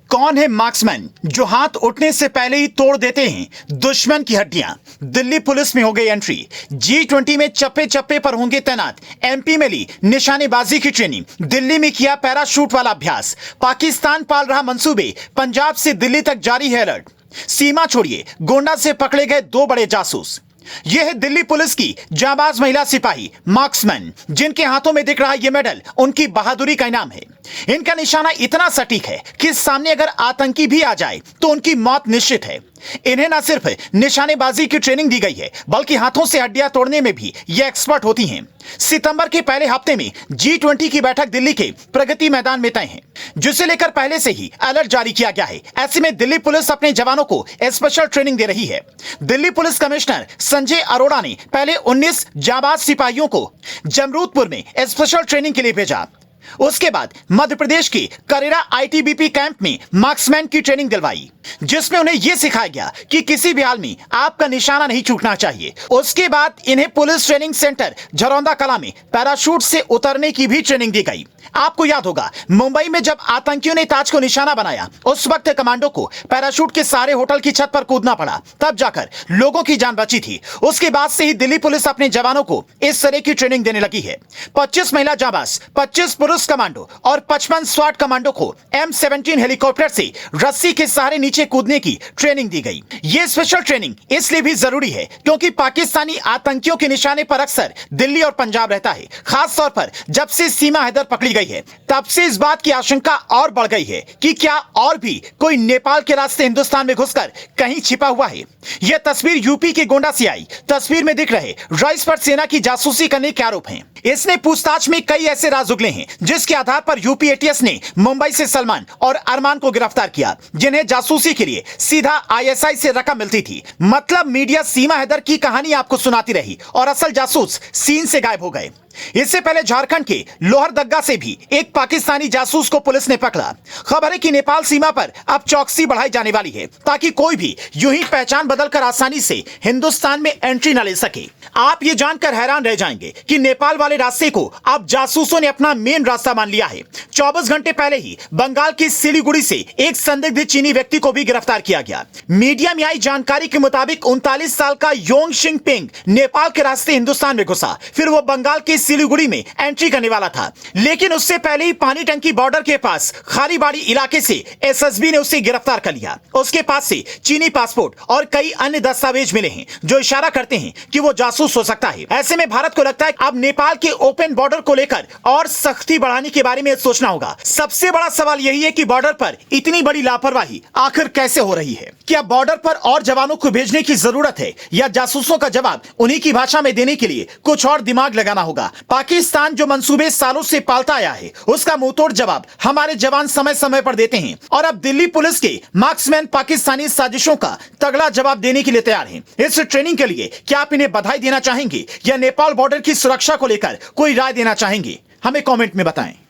कौन है मार्क्समैन जो हाथ उठने से पहले ही तोड़ देते हैं दुश्मन की हड्डियां? दिल्ली पुलिस में हो गई एंट्री। G20 में चप्पे चप्पे पर होंगे तैनात। MP में ली निशानेबाजी की ट्रेनिंग। दिल्ली में किया पैराशूट वाला अभ्यास। पाकिस्तान पाल रहा मंसूबे। पंजाब से दिल्ली तक जारी है अलर्ट। सीमा छोड़िए, गोंडा से पकड़े गए 2 बड़े जासूस। यह है दिल्ली पुलिस की जाबाज महिला सिपाही मार्क्समैन, जिनके हाथों में दिख रहा यह मेडल उनकी बहादुरी का इनाम है। इनका निशाना इतना सटीक है कि सामने अगर आतंकी भी आ जाए तो उनकी मौत निश्चित है। इन्हें न सिर्फ निशानेबाजी की ट्रेनिंग दी गई है, बल्कि हाथों से हड्डियां तोड़ने में भी ये एक्सपर्ट होती हैं। सितंबर के पहले हफ्ते में G20 की बैठक दिल्ली के प्रगति मैदान में तय है, जिसे लेकर पहले से ही अलर्ट जारी किया गया है। ऐसे में दिल्ली पुलिस अपने जवानों को स्पेशल ट्रेनिंग दे रही है। दिल्ली पुलिस कमिश्नर संजय अरोड़ा ने पहले 19 जाबाज सिपाहियों को जमरूदपुर में स्पेशल ट्रेनिंग के लिए भेजा। उसके बाद मध्य प्रदेश के करेरा ITBP कैंप में मार्क्समैन की ट्रेनिंग दिलवाई, जिसमें उन्हें यह सिखाया गया कि किसी भी हाल में आपका निशाना नहीं चूकना चाहिए। उसके बाद इन्हें पुलिस ट्रेनिंग सेंटर झरौंदा कला में पैराशूट से उतरने की भी ट्रेनिंग दी गई। आपको याद होगा, मुंबई में जब आतंकियों ने ताज को निशाना बनाया, उस वक्त कमांडो को पैराशूट के सहारे होटल की छत पर कूदना पड़ा, तब जाकर लोगों की जान बची थी। उसके बाद से ही दिल्ली पुलिस अपने जवानों को इस तरह की ट्रेनिंग देने लगी है। 25 महिला जाबाज, 25 पुरुष कमांडो और 55 स्वाट कमांडो को M17 हेलीकॉप्टर से रस्सी के सहारे नीचे कूदने की ट्रेनिंग दी गई। यह स्पेशल ट्रेनिंग इसलिए भी जरूरी है क्योंकि पाकिस्तानी आतंकियों के निशाने पर अक्सर दिल्ली और पंजाब रहता है। खास तौर पर जब से सीमा हैदर पकड़ी गई है, तब से इस बात की आशंका और बढ़ गई है कि क्या और भी कोई नेपाल के रास्ते हिंदुस्तान में घुसकर कहीं छिपा हुआ है। यह तस्वीर यूपी के गोंडा से आई। तस्वीर में दिख रहे रईस पर सेना की जासूसी करने के आरोप हैं। इसने पूछताछ में कई ऐसे राज उगले हैं जिसके आधार पर यूपी ATS ने मुंबई से सलमान और अरमान को गिरफ्तार किया, जिन्हें जासूसी के लिए सीधा ISI से रकम मिलती थी। मतलब मीडिया सीमा हैदर की कहानी आपको सुनाती रही और असल जासूस सीन से गायब हो गए। इससे पहले झारखंड के लोहरदग्गा से भी एक पाकिस्तानी जासूस को पुलिस ने पकड़ा। खबर है कि नेपाल सीमा पर अब चौकसी बढ़ाई जाने वाली है ताकि कोई भी यूं ही पहचान बदलकर आसानी से हिंदुस्तान में एंट्री न ले सके। आप ये जानकर हैरान रह जाएंगे कि नेपाल वाले रास्ते को अब जासूसों ने अपना मेन रास्ता मान लिया है। 24 घंटे पहले ही बंगाल की सिलीगुड़ी से एक संदिग्ध चीनी व्यक्ति को भी गिरफ्तार किया गया। मीडिया में आई जानकारी के मुताबिक 39 साल का योंग शिंग पेंग नेपाल के रास्ते हिंदुस्तान में घुसा। फिर वो बंगाल के सिलीगुड़ी में एंट्री करने वाला था, लेकिन उससे पहले ही पानी टंकी बॉर्डर के पास खारीबाड़ी इलाके से SSB ने उसे गिरफ्तार कर लिया। उसके पास से चीनी पासपोर्ट और कई अन्य दस्तावेज मिले हैं जो इशारा करते हैं कि वो जासूस हो सकता है। ऐसे में भारत को लगता है अब नेपाल के ओपन बॉर्डर को लेकर और सख्ती बढ़ाने के बारे में सोचना होगा। सबसे बड़ा सवाल यही है कि बॉर्डर पर इतनी बड़ी लापरवाही आखिर कैसे हो रही है? क्या बॉर्डर पर और जवानों को भेजने की जरूरत है या जासूसों का जवाब उन्हीं की भाषा में देने के लिए कुछ और दिमाग लगाना होगा? पाकिस्तान जो मंसूबे सालों से पालता आया है, उसका मुंहतोड़ जवाब हमारे जवान समय समय पर देते हैं और अब दिल्ली पुलिस के मार्क्समैन पाकिस्तानी साजिशों का तगड़ा जवाब देने के लिए तैयार हैं। इस ट्रेनिंग के लिए क्या आप इन्हें बधाई देना चाहेंगे या नेपाल बॉर्डर की सुरक्षा को लेकर कोई राय देना चाहेंगे? हमें कमेंट में बताएं।